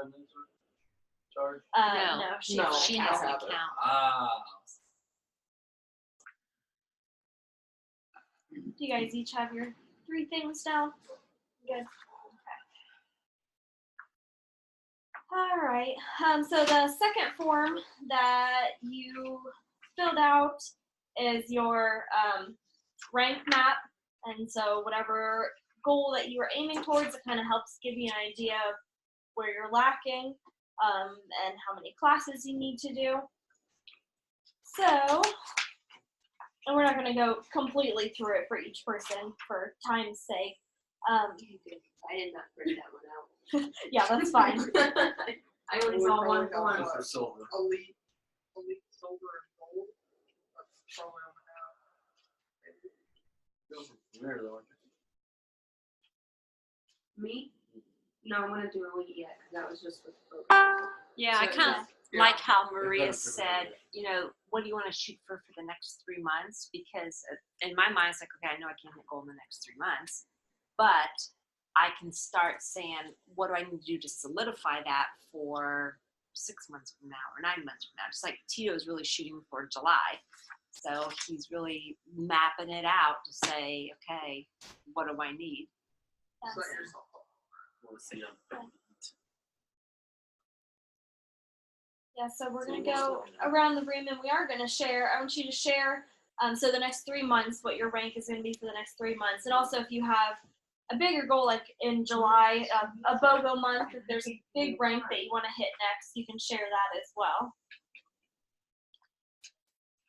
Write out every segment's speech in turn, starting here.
admins are charged? No, she has an account. Do you guys each have your 3 things down? Good. Okay. All right. So the second form that you filled out is your rank map, and so whatever goal that you are aiming towards, it kind of helps give you an idea of where you're lacking and how many classes you need to do. So, and we're not going to go completely through it for each person for time's sake. I did not print that one out. Yeah, that's fine. I only saw one form. For silver. Elite, silver, and gold. That's probably on the Those are familiar though, aren't Me? No, I'm gonna do elite yet because that was just with Yeah, I So, kind of yeah. like how Maria That's said, you know, what do you want to shoot for the next 3 months? Because in my mind, it's like, okay, I know I can't hit goal in the next 3 months, but I can start saying, what do I need to do to solidify that for 6 months from now or 9 months from now? Just like Tito's really shooting for July. So he's really mapping it out to say, okay, what do I need? Set yourself up. Want to see them. Yeah, so we're going to go around the room and we are going to share. I want you to share, so the next 3 months, what your rank is going to be for the next 3 months. And also if you have a bigger goal, like in July, a BOGO month, if there's a big rank that you want to hit next, you can share that as well.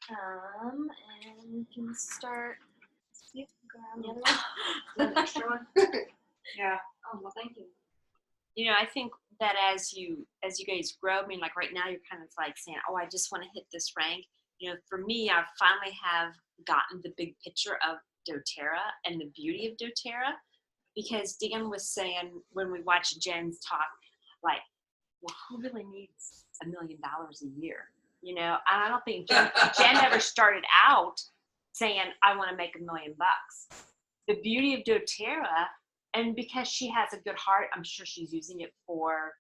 And we can start. You can go around the other one. the extra one. Yeah. Oh well, thank you. You know, I think that as you guys grow, I mean, like right now you're kind of like saying, oh, I just want to hit this rank. You know, for me, I finally have gotten the big picture of doTERRA and the beauty of doTERRA, because Dan was saying when we watched Jen's talk, like, well, who really needs $1 million a year? You know, and I don't think Jen ever started out saying, I want to make $1 million. The beauty of doTERRA, and because she has a good heart, I'm sure she's using it for,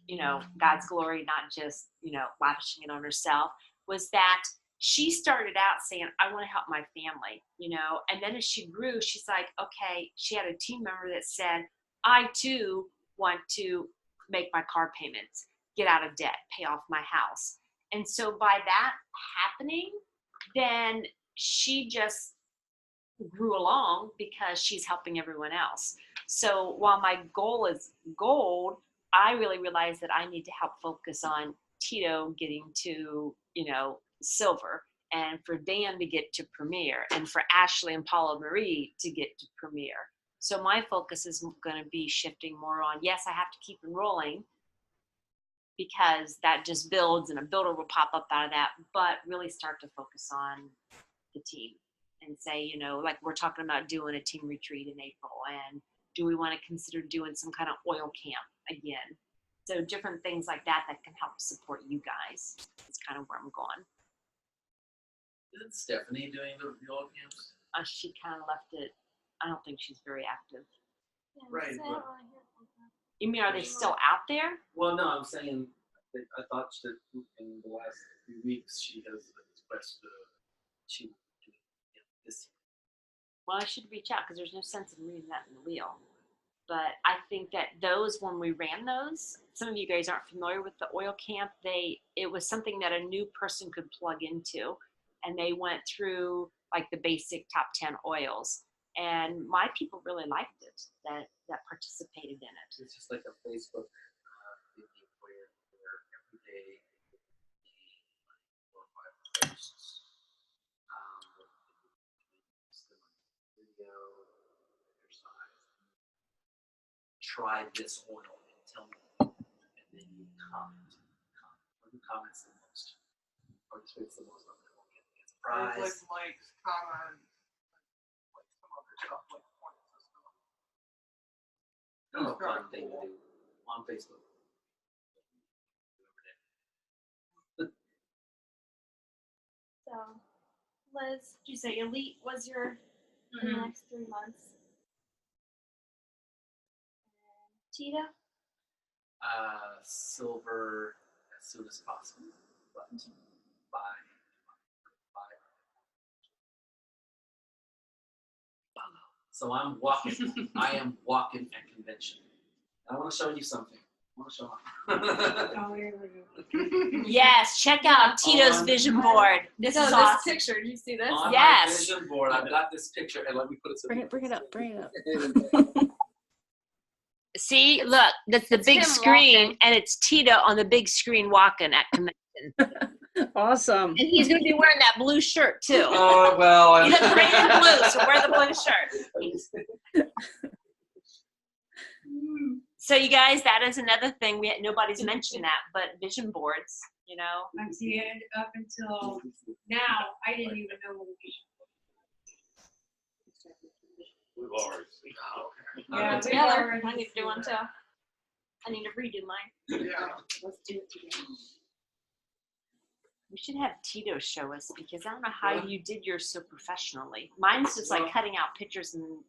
you know, God's glory, not just, you know, lavishing it on herself, was that she started out saying, I want to help my family, you know, and then as she grew, she's like, okay, she had a team member that said, I too want to make my car payments, get out of debt, pay off my house. And so by that happening, then she just grew along because she's helping everyone else. So while my goal is gold, I really realized that I need to help focus on Tito getting to, you know, silver, and for Dan to get to premier, and for Ashley and Paula Marie to get to premier. So my focus is going to be shifting more on, yes, I have to keep enrolling because that just builds and a builder will pop up out of that, but really start to focus on the team and say, you know, like we're talking about doing a team retreat in April, and do we want to consider doing some kind of oil camp again? So different things like that that can help support you guys is kind of where I'm going. Isn't Stephanie doing the oil camps? She kind of left it. I don't think she's very active. Yeah, Right, so I but- don't wanna hear from her. You mean, are they still out there? Well, no, I'm saying that I thought that in the last few weeks she has expressed she would do this. Well, I should reach out because there's no sense in reading that in the wheel. But I think that those, when we ran those, some of you guys aren't familiar with the oil camp. It was something that a new person could plug into, and they went through like the basic top 10 oils. And my people really liked it that participated in it. It's just like a Facebook thingy where every day 4 or 5 posts, video, exercise, try this oil and tell me, and then you comment. Who comments the most? Or just makes the most of it. Gets a prize. Likes, comments, like some other stuff, like points and stuff. Kind of a fun thing to do on Facebook. So, Liz, did you say elite was your in the next 3 months? Tita? silver as soon as possible, but by. So I'm walking. I am walking at convention. I want to show you something. I want to show off. Oh, here we go. Yes, check out Tito's On- vision board. This So is this awesome. picture, do you see this? On Yes. my vision board, I've got this picture, and let me put it. Bring it up. See, look, that's the It's big him screen, walking. and it's Tito on the big screen walking at convention. Awesome. And he's going to be wearing that blue shirt too. Oh well. He looks great in blue, so wear the blue shirt. So you guys, that is another thing nobody's mentioned that, but vision boards. You know, I'm seeing up until now, I didn't even know what we We've already seen. Yeah, Okay. we- Together. I need to do one too. I need to redo mine. Yeah. Let's do it together. we should have Tito show us because I don't know how you did yours so professionally. Mine's just like Well- cutting out pictures and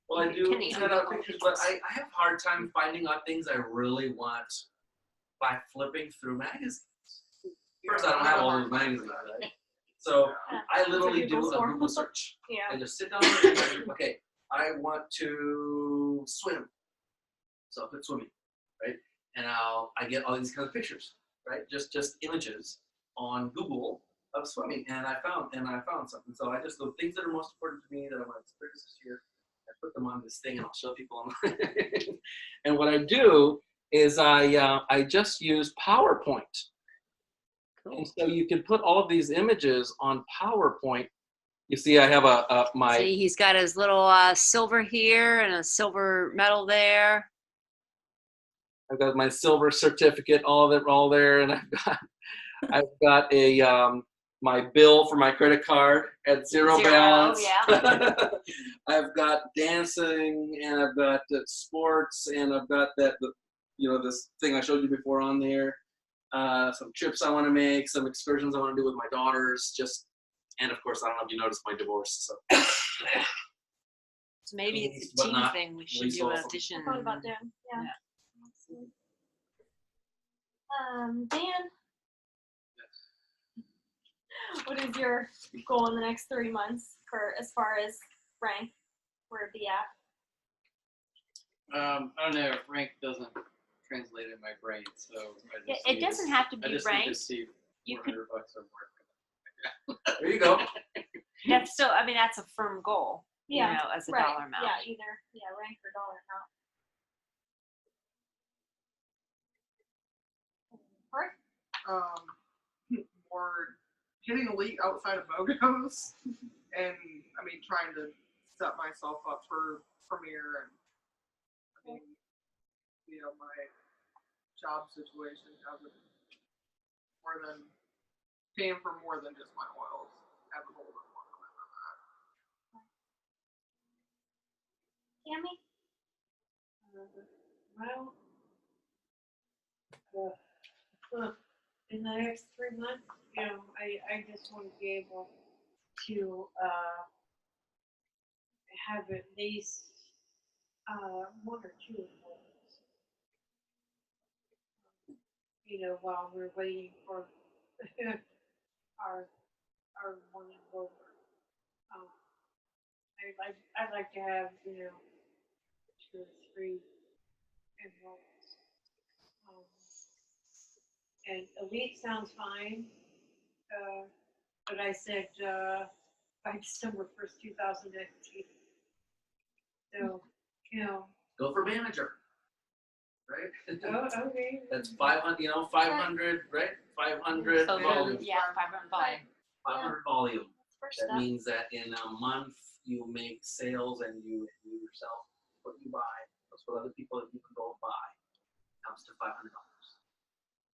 Well, I do Kenny, set out pictures, but I have a hard time finding out things I really want by flipping through magazines. First, I don't have all those magazines, right? So I literally do a Google search. Yeah. I just sit down and say, okay, I want to swim. So I put swimming, right? And I get all these kinds of pictures, right? Just images on Google of swimming, and I found something. So I just go things that are most important to me that I want to experience this year. I put them on this thing, and I'll show people online. And what I do is I just use PowerPoint. And so you can put all of these images on PowerPoint. You see, I have my. see, he's got his little silver here and a silver medal there. I've got my silver certificate, all of it, all there, and I've got a my bill for my credit card at zero balance. Yeah. I've got dancing, and I've got sports, and I've got this thing I showed you before on there. Some trips I want to make, some excursions I want to do with my daughters, and of course, I don't know if you noticed my divorce. So. So maybe it's a But team not thing. We should least do a awesome. vision. I thought about doing. Yeah. Dan, what is your goal in the next 3 months for as far as rank? Where to be at? I don't know. Rank doesn't translate in my brain, so I just It need doesn't to, have to I be just need to ranked. see You could. $400 or more. There you go. That's still. I mean, that's a firm goal. Yeah. You know, as a Right. dollar amount. Yeah, either rank or dollar amount. More hitting elite outside of BOGOs, and I mean trying to set myself up for premiere, and I mean, my job situation hasn't more than paying for more than just my oils. Have a little bit more commitment on that. Tammy? In the next 3 months, I just want to be able to have at least 1 or 2 of those. While we're waiting for our morning rover. I'd like to have 2 or 3 enrolls. And elite sounds fine, but I said by December 1st, 2019. So, Go for manager, right? oh, okay. That's 500. 500, right? 500 So, volume. yeah, 500 volume. 500 volume. First That step. means that in a month you make sales, and you yourself, what you buy, plus what other people that you can go buy, comes to $500.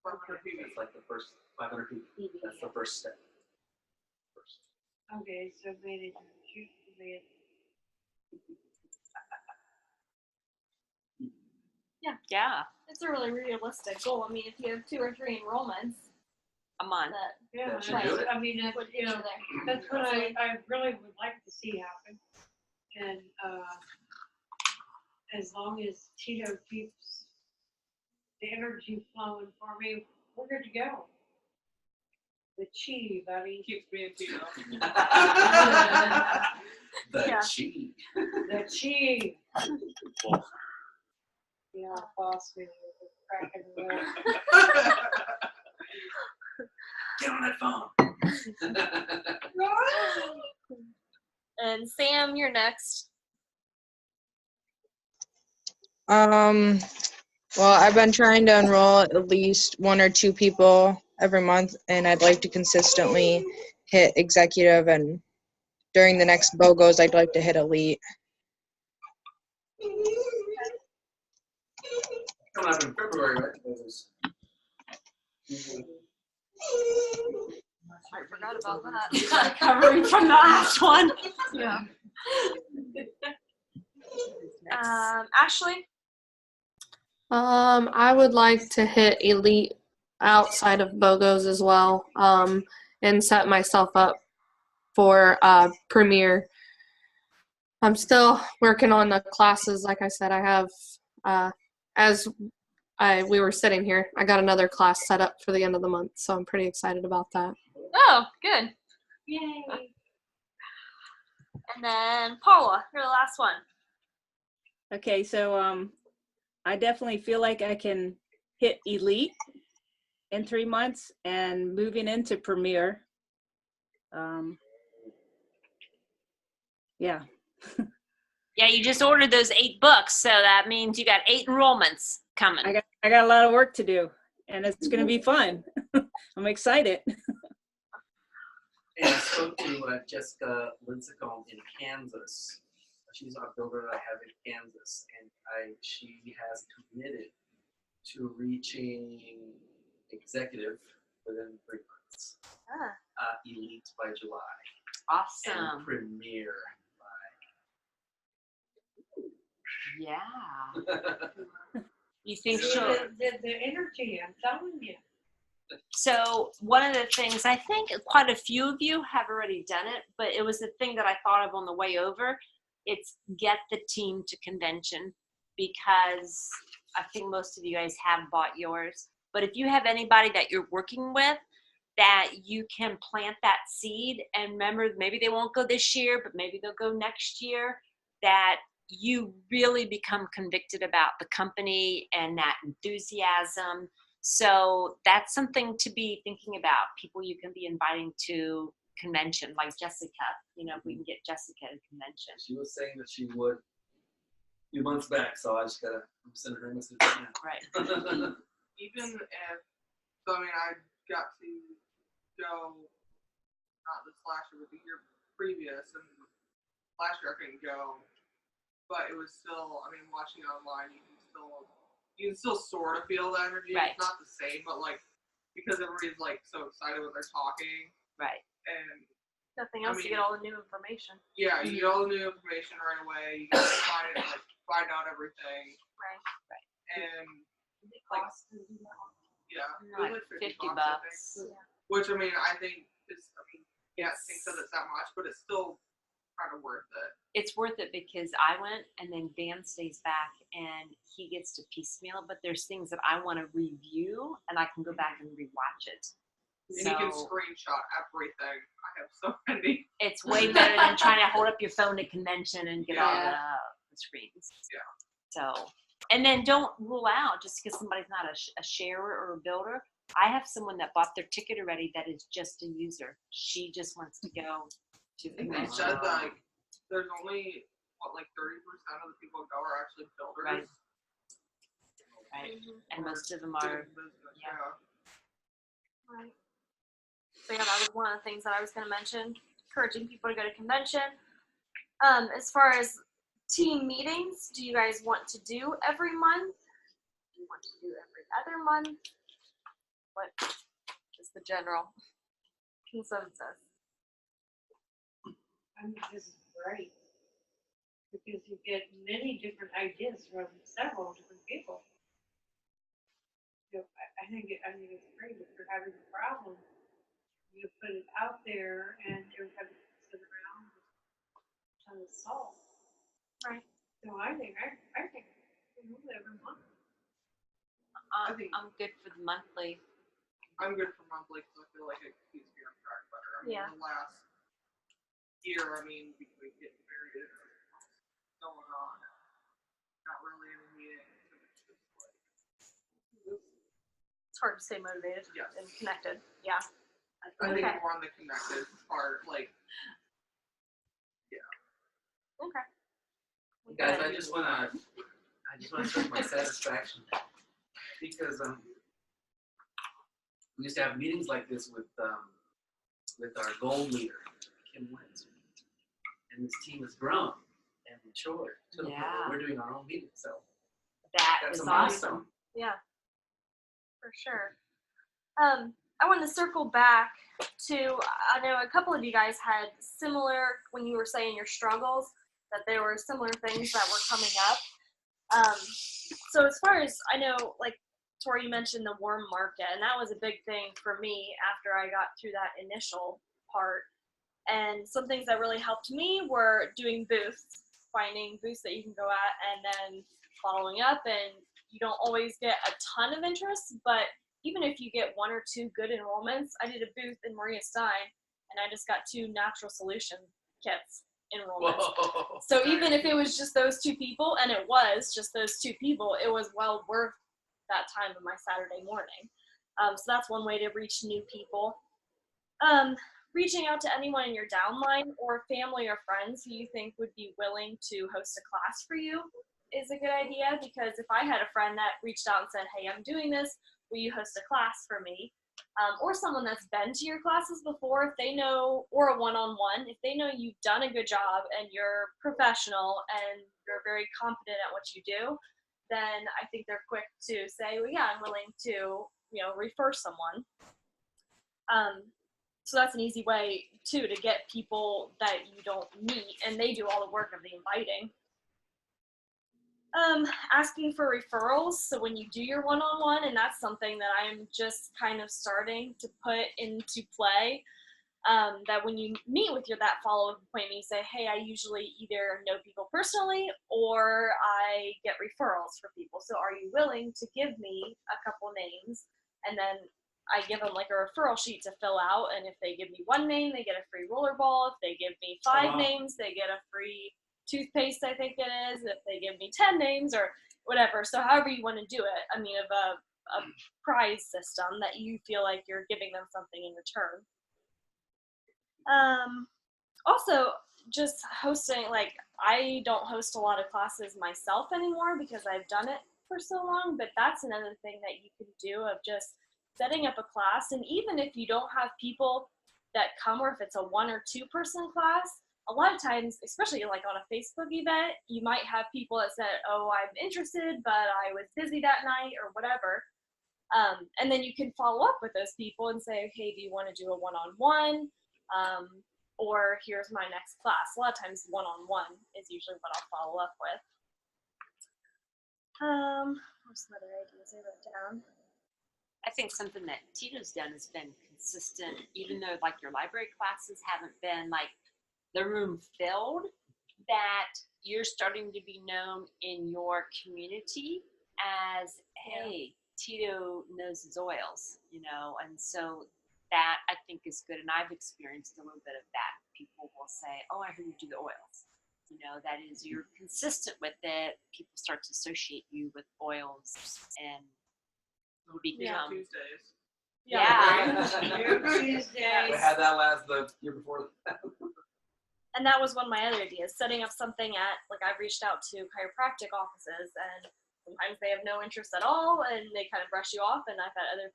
500 PV. That's like the first 500 people. That's the first step. First. Okay, so manager, shoot the man. Yeah, It's a really realistic goal. I mean, if you have 2 or 3 enrollments, a month. that Yeah, That should do that's- it. I mean, that's, would get you there. that's what I really would like to see happen. And as long as Tito keeps the energy flowing for me. Where did you go? The chi, buddy. Keeps me in tune. The Yeah. chi. The chi. Yeah, boss man was cracking the whip. Get on that phone. And Sam, you're next. Well, I've been trying to enroll at least 1 or 2 people every month, and I'd like to consistently hit executive, and during the next BOGOs, I'd like to hit elite. Coming up in February, right? Those usually- I forgot about that. Recovering from the last one. Yeah. Next. Ashley. I would like to hit elite outside of BOGOs as well, and set myself up for premier. I'm still working on the classes. Like I said, I have, we were sitting here, I got another class set up for the end of the month, so I'm pretty excited about that. Oh, good. Yay. And then Paula, you're the last one. Okay, so I definitely feel like I can hit elite in 3 months and moving into premier. Yeah. Yeah, you just ordered those 8 books, so that means you got 8 enrollments coming. I got a lot of work to do, and it's going to be fun. I'm excited. And I spoke to Jessica Lincecum in Kansas. She's our builder that I have in Kansas, and she has committed to reaching executive within 3 months. Elite by July. Awesome. And premier Yeah. You think Yeah. she'll? The energy, I'm telling you. So one of the things, I think quite a few of you have already done it, but it was the thing that I thought of on the way over. It's get the team to convention, because I think most of you guys have bought yours. But if you have anybody that you're working with that you can plant that seed, and remember, maybe they won't go this year, but maybe they'll go next year, that you really become convicted about the company and that enthusiasm. So that's something to be thinking about. People you can be inviting to convention, like Jessica. If we can get Jessica to convention. She was saying that she would a few months back, so I just gotta send her a message right now. Right. Even if, so I mean, I got to go, not this last year, but the year previous, and last year I couldn't go, but it was still, I mean, watching it online, you can still sort of feel the energy. Right. It's not the same, but like, because everybody's like so excited when they're talking, Right. and Nothing else, you get all the new information. yeah, you get all the new information right away. You can find out everything. Right. And The cost is yeah, it Like was like 50 $50, I think. bucks. Which I mean, I think is, I mean, yeah, I think that it's that much, but it's still kind of worth it. It's worth it because I went, and then Dan stays back and he gets to piecemeal, but there's things that I want to review and I can go back and rewatch it. And you can screenshot everything. I have so many. It's way better than trying to hold up your phone at convention and get all the screens. Yeah. So, and then don't rule out just because somebody's not a sharer or a builder. I have someone that bought their ticket already that is just a user. She just wants to go to I think they convention. said like there's only like 30% of the people who go are actually builders. Right. And most of them are. Yeah. Right. So yeah, that was one of the things that I was going to mention, encouraging people to go to convention. As far as team meetings, do you guys want to do every month? Do you want to do every other month? What is the general consensus? I mean, this is great. Because you get many different ideas from several different people. I think it's great if you're having a problem. You put it out there and everybody can sit around and try to solve. Right. So I think every month. I think I'm good for the monthly. I'm good for monthly because I feel like it keeps me on track better. I mean, Yeah. the last year, I mean, between getting married and going on, not really any meetings, and it's just like, It's hard to stay motivated yes. and connected. Yeah. I think Okay. more on the connected part, like, Okay. Guys, I just wanna show my satisfaction because we used to have meetings like this with our gold leader, Kim Wentz, and this team has grown and matured to the point Yeah. where we're doing our own meetings. So That that's is amazing. awesome. Yeah. For sure. I want to circle back to, I know a couple of you guys had similar, when you were saying your struggles, that there were similar things that were coming up. So as far as I know, like Tori, you mentioned the warm market, and that was a big thing for me after I got through that initial part. And some things that really helped me were doing booths, finding booths that you can go at, and then following up. And you don't always get a ton of interest, but even if you get 1 or 2 good enrollments, I did a booth in Maria Stein, and I just got 2 natural solution kits enrollments. Whoa. So even if it was just those 2 people, and it was just those 2 people, it was well worth that time of my Saturday morning. So that's one way to reach new people. Reaching out to anyone in your downline or family or friends who you think would be willing to host a class for you is a good idea, because if I had a friend that reached out and said, hey, I'm doing this, will you host a class for me? Or someone that's been to your classes before, if they know, or a one-on-one, if they know you've done a good job and you're professional and you're very competent at what you do, then I think they're quick to say, well, yeah, I'm willing to, refer someone. So that's an easy way, too, to get people that you don't meet, and they do all the work of the inviting. Asking for referrals. So when you do your one-on-one, and that's something that I'm just kind of starting to put into play, that when you meet with that follow-up appointment, you say, hey, I usually either know people personally or I get referrals for people. So are you willing to give me a couple names? And then I give them like a referral sheet to fill out. And if they give me 1 name, they get a free rollerball. If they give me 5 names, they get a free toothpaste, I think it is. If they give me 10 names or whatever. So however you want to do it. I mean, of a prize system that you feel like you're giving them something in return. Also, just hosting, like, I don't host a lot of classes myself anymore because I've done it for so long, but that's another thing that you can do, of just setting up a class. And even if you don't have people that come, or if it's a 1 or 2 person class, a lot of times, especially like on a Facebook event, you might have people that said, oh, I'm interested, but I was busy that night or whatever. And then you can follow up with those people and say, hey, do you want to do a one-on-one? Or here's my next class. A lot of times one-on-one is usually what I'll follow up with. What's some other ideas I wrote down? I think something that Tito's done has been consistent, even though like your library classes haven't been like the room filled, that you're starting to be known in your community as, hey, Tito knows his oils, and so that I think is good. And I've experienced a little bit of that. People will say, oh, I heard you do the oils. That is, you're consistent with it. People start to associate you with oils, and you become. Tuesdays. Yeah. We had that the year before. And that was one of my other ideas, setting up something at, like, I've reached out to chiropractic offices, and sometimes they have no interest at all, and they kind of brush you off, and I've had other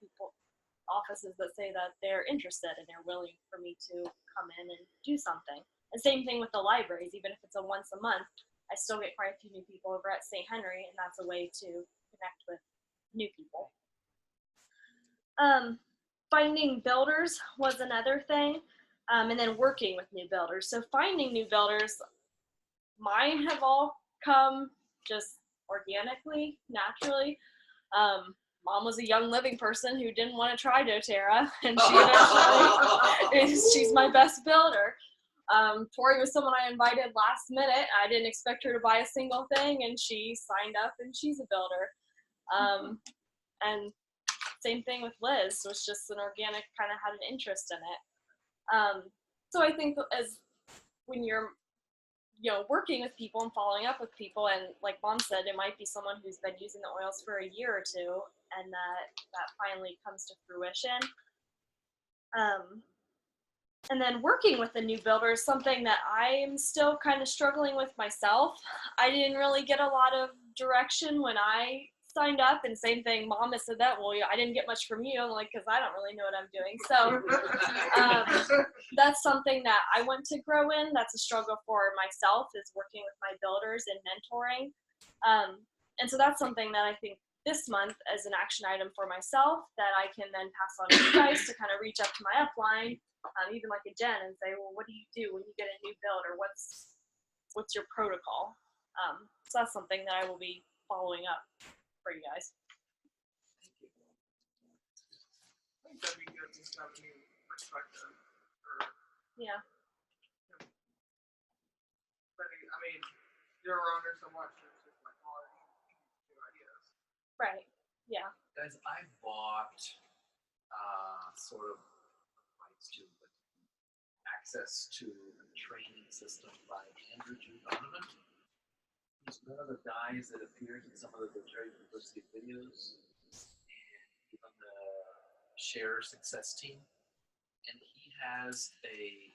offices that say that they're interested and they're willing for me to come in and do something. The same thing with the libraries, even if it's a once a month, I still get quite a few new people over at St. Henry, and that's a way to connect with new people. Finding builders was another thing, and then working with new builders. So finding new builders, mine have all come just organically, naturally. Mom was a Young Living person who didn't want to try doTERRA, and she eventually, she's my best builder. Tori was someone I invited last minute. I didn't expect her to buy a single thing, and she signed up, and she's a builder. And same thing with Liz, was just an organic, kind of had an interest in it. So I think as when you're, working with people and following up with people, and like Mom said, it might be someone who's been using the oils for a year or two, and that finally comes to fruition. And then working with a new builder is something that I'm still kind of struggling with myself. I didn't really get a lot of direction when I signed up, and same thing, Mom has said that, well, I didn't get much from you. I'm like, because I don't really know what I'm doing. So that's something that I want to grow in. That's a struggle for myself, is working with my builders and mentoring. And so that's something that I think this month as an action item for myself that I can then pass on to you guys to kind of reach up to my upline, even like a Jen, and say, well, what do you do when you get a new build, or what's your protocol? So that's something that I will be following up for you guys. I think that'd be good to have a new perspective. Or, Yeah. but I mean, you're around her so much, it's just like, well, new ideas. Right. Yeah. Guys, I bought sort of rights to access to a training system by Andrew G. Donovan. He's one of the guys that appears in some of the doTERRA University videos, and he's on the Share Success team. And he has a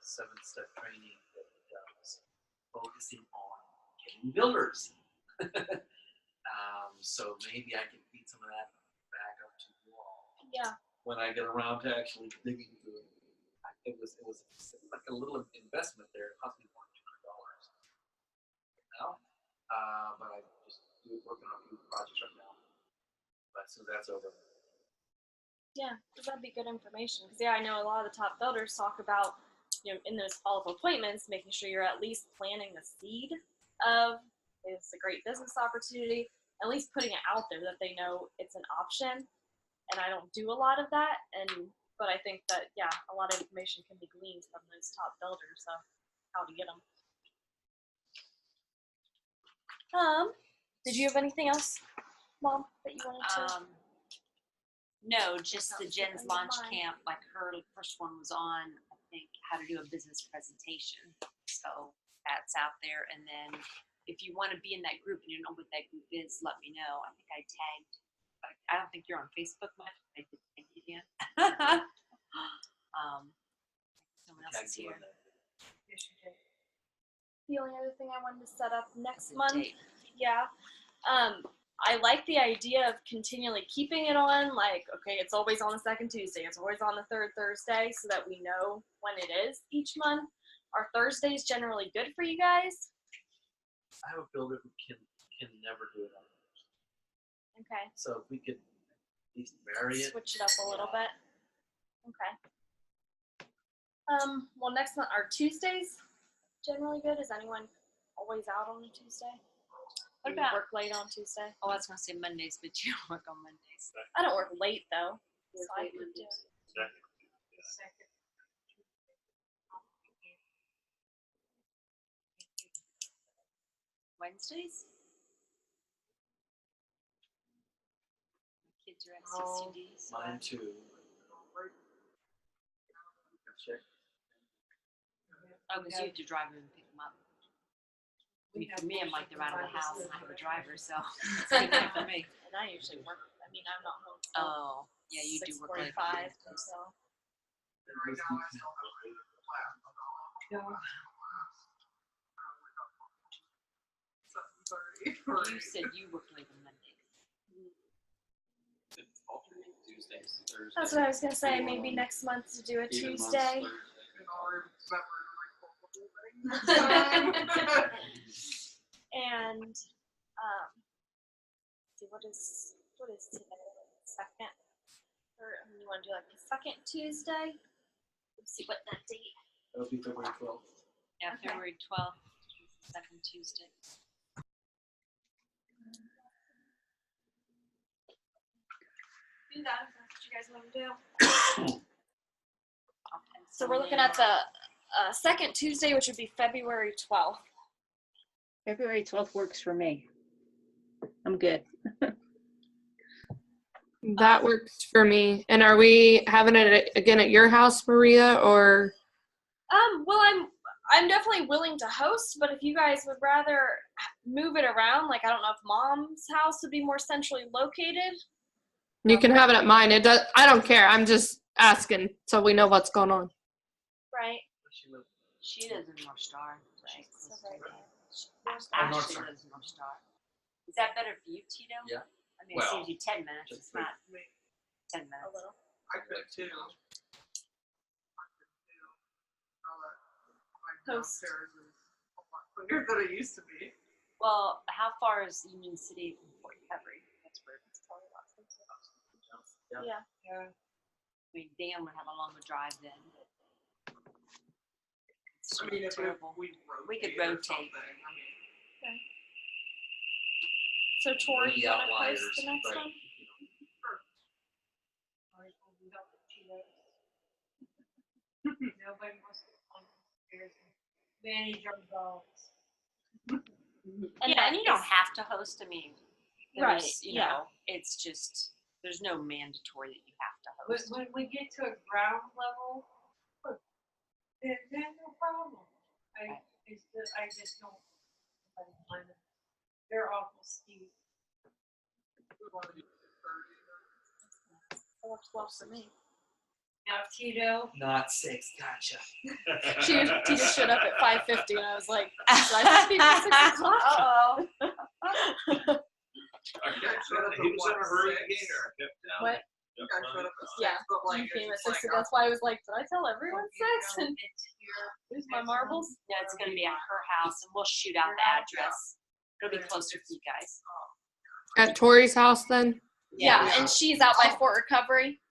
7-step training that he does, focusing on getting builders. So maybe I can feed some of that back up to you all. Yeah. When I get around to actually digging into it. It was like a little investment there. It cost me more than $200 now. But I just working on a few projects right now. But as soon as that's over. Yeah, because that'd be good information. Because I know a lot of the top builders talk about, in those follow-up appointments, making sure you're at least planting the seed of it's a great business opportunity, at least putting it out there that they know it's an option. And I don't do a lot of that, but I think that, a lot of information can be gleaned from those top builders of how to get them. Did you have anything else, Mom, that you wanted to? No, just the Jen's Keep it in launch mind. camp. Like her first one was on, I think, how to do a business presentation. So that's out there. And then if you want to be in that group and you don't know what that group is, let me know. I think I tagged. I don't think you're on Facebook much. I did tag you again. Someone else is here. The only other thing I wanted to set up next Good month, date. I like the idea of continually keeping it on, like, okay, it's always on the second Tuesday, it's always on the third Thursday, so that we know when it is each month. Are Thursdays generally good for you guys? I have a builder who can never do it on Thursday. Okay. So if we could at least vary it. Switch it up a little bit. Okay. Well, next month, are Tuesdays generally good? Is anyone always out on a Tuesday? What Do you about? work late on Tuesday? Oh, I was gonna say Mondays, but you don't work on Mondays. I don't work late though. So I could do it. Wednesdays? My kids are at CCD. So Mine too. Check. oh, because you have to drive them and pick them up. I mean, for me, I'm like they're out of the house and I have a driver, so it's good enough for me. And I usually work. I mean, I'm not home till Oh, yeah, you do work late. 6:45. So Right now, I still have a class. You said you work late on Mondays. Alternate Tuesdays, Thursdays. that's what I was gonna say. Maybe next month to do a Even months, Tuesday. And see what is today? Second, or you want to do like the second Tuesday? Let's see what that date. That'll be February 12th. Yeah, Okay. February 12th, second Tuesday. Do that. If that's what you guys want to do. I'll pencil So we're it looking in. at the second Tuesday, which would be February 12th. February 12th works for me. I'm good. That works for me. And are we having it again at your house, Maria, or? Well, I'm definitely willing to host, but if you guys would rather move it around, like I don't know if Mom's house would be more centrally located. You can have it at mine. It does. I don't care. I'm just asking so we know what's going on. Right. She lives in North Star, right? So right there. North Ashley Star. lives in North Star. Is that better for you, Tito? Yeah. I mean, it Well, saves you 10 minutes. just It's not 10 A minutes. little. I could too. My Host. downstairs is a lot cleaner than it used to be. Well, how far is Union City from Fort Recovery? That's where it's probably a lot closer. Yeah. Yeah. I mean, Dan would have a longer drive then, but it's I mean, if terrible. we could or rotate. something, I mean, So Tori, the you want to outliers, host the next right. one? Always will be helpful to us. Nobody wants to come upstairs and manage our dogs. And you don't have to host. I mean, Right, there's, you yeah. know, it's just, there's no mandatory that you have to But host. when we get to a ground level, look, then no problem. I just don't. They're awful steep. That works well for me. Now Tito, Not 6. Gotcha. Tita showed up at 5:50, and I was like, "Should I be at 6 o'clock?" Uh-oh. He was in a hurry to get her. Kept down. What? you guys showed up at 6, Yeah, but like, you came at it's just 6, like, and that's why I was like, "Did I tell everyone you 6?" know, And it's here. here's my marbles. No, it's going to be at her house, and we'll shoot out the address. It'll be closer for you guys. At Tori's house, then? Yeah, Yeah. and she's out by Fort Recovery.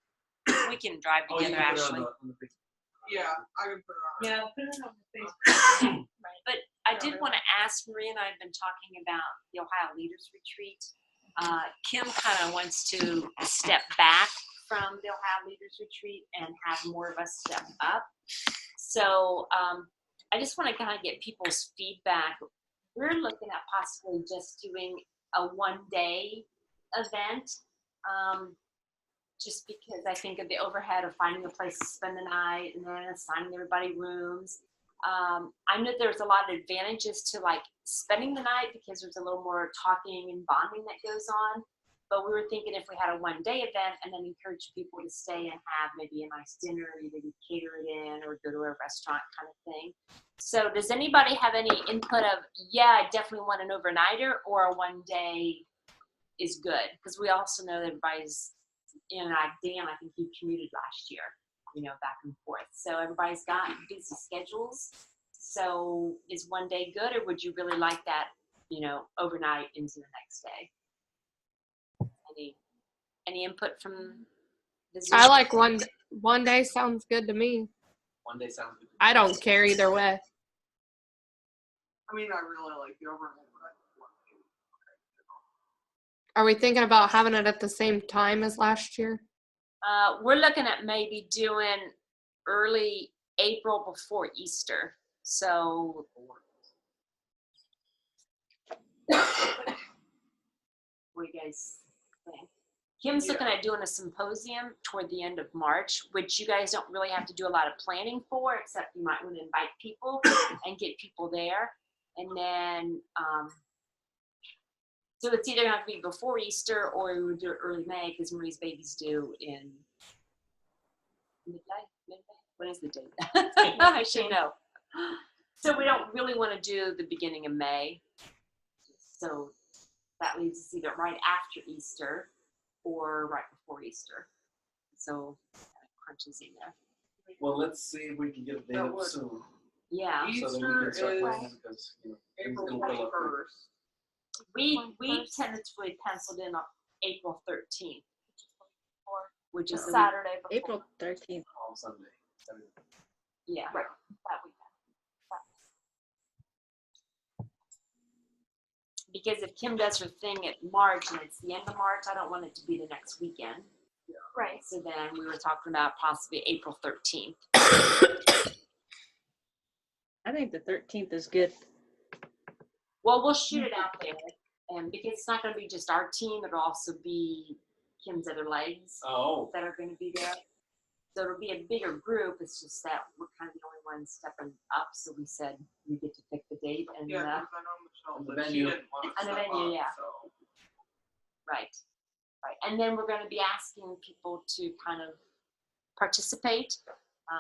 We can drive Oh, you together, can put it actually. on the Facebook. yeah, I can put it on. Yeah, put it on the Facebook. But I did want to ask, Maria and I have been talking about the Ohio Leaders Retreat. Kim kind of wants to step back from the Ohio Leaders Retreat and have more of us step up. So I just want to kind of get people's feedback. We're looking at possibly just doing a one-day event, just because I think of the overhead of finding a place to spend the night and then assigning everybody rooms. I know there's a lot of advantages to like spending the night because there's a little more talking and bonding that goes on. But we were thinking if we had a one-day event and then encourage people to stay and have maybe a nice dinner, either we cater it in or go to a restaurant kind of thing. So does anybody have any input of, yeah, I definitely want an overnighter, or a one-day is good? Because we also know that everybody's, you know, Dan, I think he commuted last year, you know, back and forth. So everybody's got busy schedules. So is one day good, or would you really like that, you know, overnight into the next day? Any input from the Zoom? I like one day sounds good to me. One day sounds good. I don't care either way. I mean, I really like the overnight, but I want to. Are we thinking about having it at the same time as last year? We're looking at maybe doing early April before Easter. So what do you guys think? Kim's looking at doing a symposium toward the end of March, which you guys don't really have to do a lot of planning for, except you might want to invite people and get people there. And then, so it's either going to have to be before Easter, or we would do it early May, because Marie's baby's due in midday? What is the date? I should know. So we don't really want to do the beginning of May. So that leaves us either right after Easter or right before Easter. So that crunches in there. Well, let's see if we can get a date That up would- soon. Yeah. So that we Easter can start is planning, because, you know, things April gonna fill up quick. 21st. We tentatively penciled in on April 13th, which is the week- Saturday before. April 13th. On Sunday. Saturday. yeah, Right. that weekend. Because if Kim does her thing at March and it's the end of March, I don't want it to be the next weekend. Right. So then we were talking about possibly April 13th. I think the 13th is good. Well, we'll shoot it out there, and because it's not going to be just our team, it'll also be Kim's other legs Oh. that are going to be there. So it'll be a bigger group. It's just that we're kind of the only ones stepping up. So we said we get to pick the date and Yeah, 'cause I know Michelle And the said venue. she didn't want to And the step venue, up, yeah. so. right. And then we're going to be asking people to kind of participate.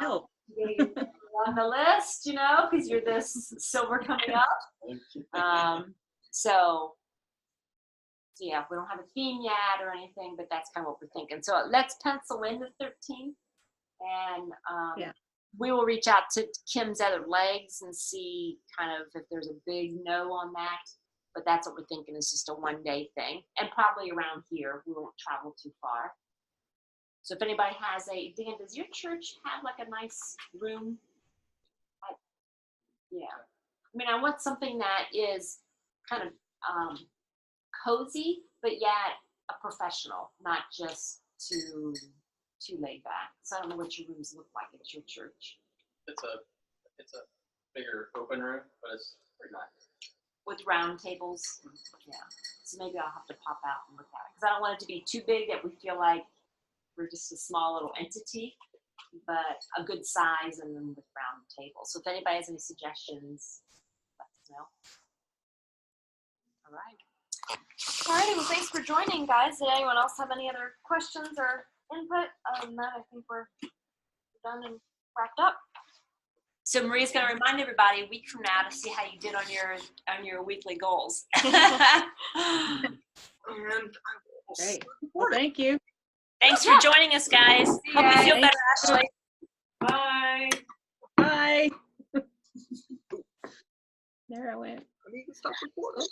Help. Getting on the list, you know, because you're this silver coming up. So yeah, we don't have a theme yet or anything, but that's kind of what we're thinking. So let's pencil in the 13th, and Yeah. we will reach out to Kim's other legs and see kind of if there's a big no on that. But that's what we're thinking is just a one-day thing, and probably around here. We won't travel too far. So if anybody has Dan, does your church have like a nice room? Yeah. I mean, I want something that is kind of cozy, but yet a professional, not just too laid back. So I don't know what your rooms look like at your church. It's a bigger open room, but it's pretty nice. With round tables. Yeah. So maybe I'll have to pop out and look at it. Because I don't want it to be too big that we feel like we're just a small little entity, but a good size and then with round tables. So if anybody has any suggestions, let us know. All right. Alrighty, well, thanks for joining, guys. Did anyone else have any other questions or input? Other than that, I think we're done and wrapped up. So Maria's going to remind everybody a week from now to see how you did on your weekly goals. And I will Great. Well, thank you. Thanks for joining us, guys. Hope you feel better, Ashley. Bye. Bye. There I went. I need to stop recording.